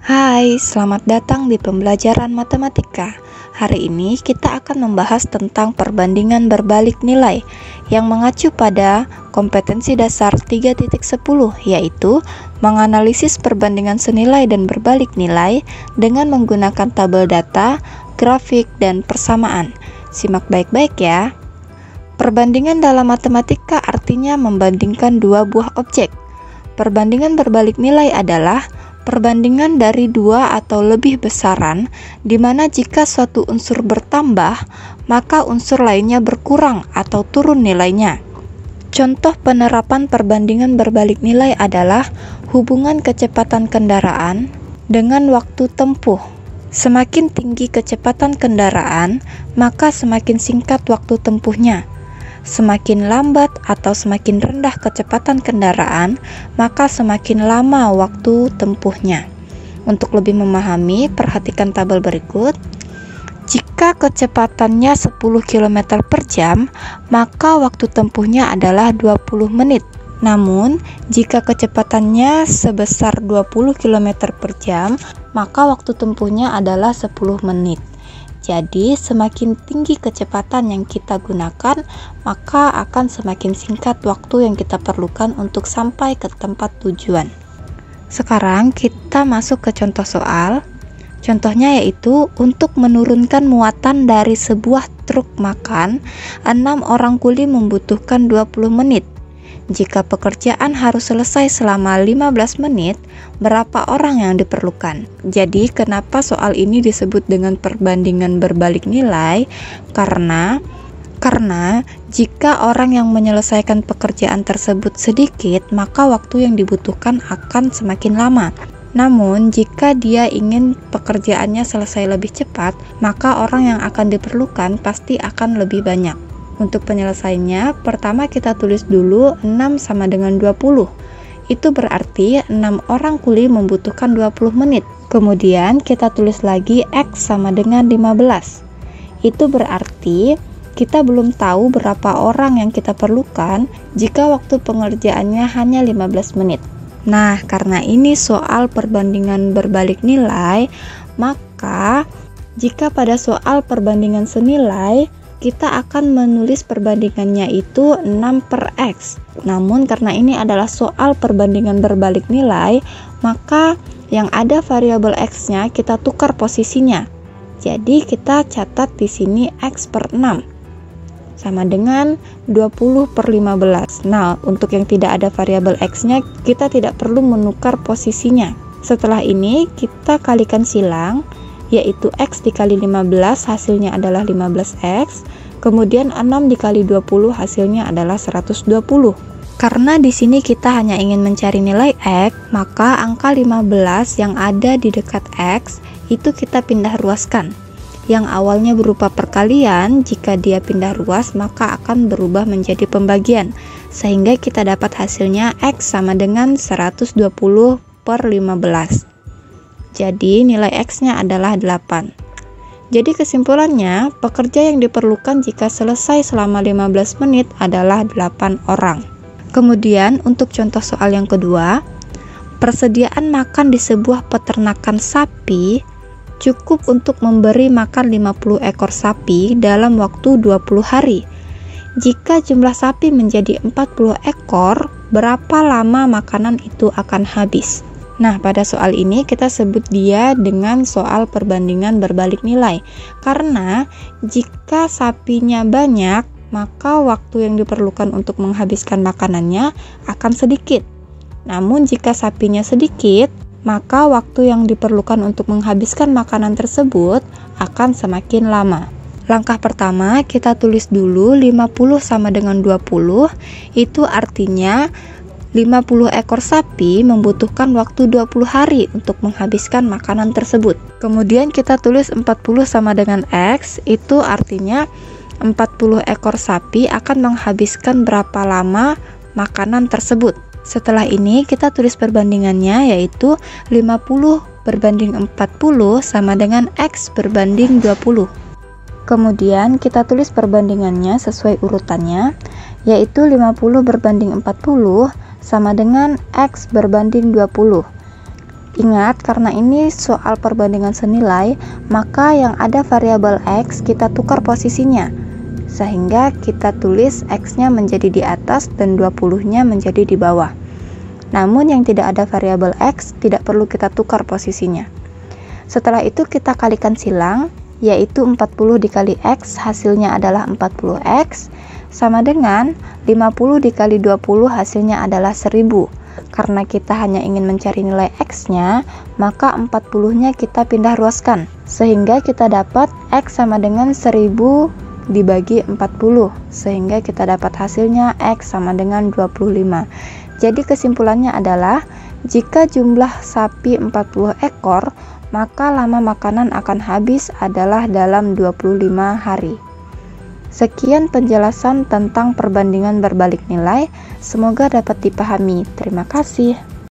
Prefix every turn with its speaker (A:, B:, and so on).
A: Hai, selamat datang di pembelajaran matematika. Hari ini kita akan membahas tentang perbandingan berbalik nilai yang mengacu pada kompetensi dasar 3.10, yaitu menganalisis perbandingan senilai dan berbalik nilai dengan menggunakan tabel data, grafik, dan persamaan. Simak baik-baik ya. Perbandingan dalam matematika artinya membandingkan dua buah objek. Perbandingan berbalik nilai adalah perbandingan dari dua atau lebih besaran, di mana jika suatu unsur bertambah, maka unsur lainnya berkurang atau turun nilainya. Contoh penerapan perbandingan berbalik nilai adalah hubungan kecepatan kendaraan dengan waktu tempuh. Semakin tinggi kecepatan kendaraan, maka semakin singkat waktu tempuhnya. Semakin lambat atau semakin rendah kecepatan kendaraan, maka semakin lama waktu tempuhnya. Untuk lebih memahami, perhatikan tabel berikut. Jika kecepatannya 10 km per jam, maka waktu tempuhnya adalah 20 menit. Namun, jika kecepatannya sebesar 20 km per jam, maka waktu tempuhnya adalah 10 menit. Jadi, semakin tinggi kecepatan yang kita gunakan, maka akan semakin singkat waktu yang kita perlukan untuk sampai ke tempat tujuan. Sekarang kita masuk ke contoh soal. Contohnya yaitu untuk menurunkan muatan dari sebuah truk makan, 6 orang kuli membutuhkan 20 menit. Jika pekerjaan harus selesai selama 15 menit, berapa orang yang diperlukan? Jadi, kenapa soal ini disebut dengan perbandingan berbalik nilai? Karena jika orang yang menyelesaikan pekerjaan tersebut sedikit, maka waktu yang dibutuhkan akan semakin lama. Namun, jika dia ingin pekerjaannya selesai lebih cepat, maka orang yang akan diperlukan pasti akan lebih banyak. Untuk penyelesaiannya, pertama kita tulis dulu 6 sama dengan 20. Itu berarti 6 orang kuli membutuhkan 20 menit. Kemudian kita tulis lagi X sama dengan 15. Itu berarti kita belum tahu berapa orang yang kita perlukan jika waktu pengerjaannya hanya 15 menit. Nah, karena ini soal perbandingan berbalik nilai, maka jika pada soal perbandingan senilai, kita akan menulis perbandingannya itu 6 per X. Namun karena ini adalah soal perbandingan berbalik nilai, maka yang ada variabel X-nya kita tukar posisinya. Jadi kita catat di sini X per 6 sama dengan 20 per 15. Nah, untuk yang tidak ada variabel X-nya, kita tidak perlu menukar posisinya. Setelah ini kita kalikan silang, yaitu X dikali 15 hasilnya adalah 15X, kemudian 6 dikali 20 hasilnya adalah 120. Karena di sini kita hanya ingin mencari nilai X, maka angka 15 yang ada di dekat X itu kita pindah ruaskan. Yang awalnya berupa perkalian, jika dia pindah ruas maka akan berubah menjadi pembagian, sehingga kita dapat hasilnya X sama dengan 120 per 15. Jadi nilai X-nya adalah 8. Jadi kesimpulannya, pekerja yang diperlukan jika selesai selama 15 menit adalah 8 orang. Kemudian untuk contoh soal yang kedua, persediaan makan di sebuah peternakan sapi cukup untuk memberi makan 50 ekor sapi dalam waktu 20 hari. Jika jumlah sapi menjadi 40 ekor, berapa lama makanan itu akan habis? Nah, pada soal ini kita sebut dia dengan soal perbandingan berbalik nilai. Karena jika sapinya banyak, maka waktu yang diperlukan untuk menghabiskan makanannya akan sedikit. Namun jika sapinya sedikit, maka waktu yang diperlukan untuk menghabiskan makanan tersebut akan semakin lama. Langkah pertama, kita tulis dulu 50 sama dengan 20. Itu artinya 50 ekor sapi membutuhkan waktu 20 hari untuk menghabiskan makanan tersebut. Kemudian kita tulis 40 sama dengan X, itu artinya 40 ekor sapi akan menghabiskan berapa lama makanan tersebut. Setelah ini kita tulis perbandingannya, yaitu 50 berbanding 40 sama dengan X berbanding 20. Kemudian kita tulis perbandingannya sesuai urutannya, yaitu 50 berbanding 40 sama dengan X berbanding 20. Ingat, karena ini soal perbandingan senilai, maka yang ada variabel X kita tukar posisinya, sehingga kita tulis X-nya menjadi di atas dan 20-nya menjadi di bawah. Namun yang tidak ada variabel X tidak perlu kita tukar posisinya. Setelah itu kita kalikan silang, yaitu 40 dikali X hasilnya adalah 40X, sama dengan 50 dikali 20 hasilnya adalah 1000. Karena kita hanya ingin mencari nilai X-nya, maka 40-nya kita pindah ruaskan, sehingga kita dapat X sama dengan 1000 dibagi 40, sehingga kita dapat hasilnya X sama dengan 25. Jadi kesimpulannya adalah, jika jumlah sapi 40 ekor, maka lama makanan akan habis adalah dalam 25 hari. Sekian penjelasan tentang perbandingan berbalik nilai, semoga dapat dipahami. Terima kasih.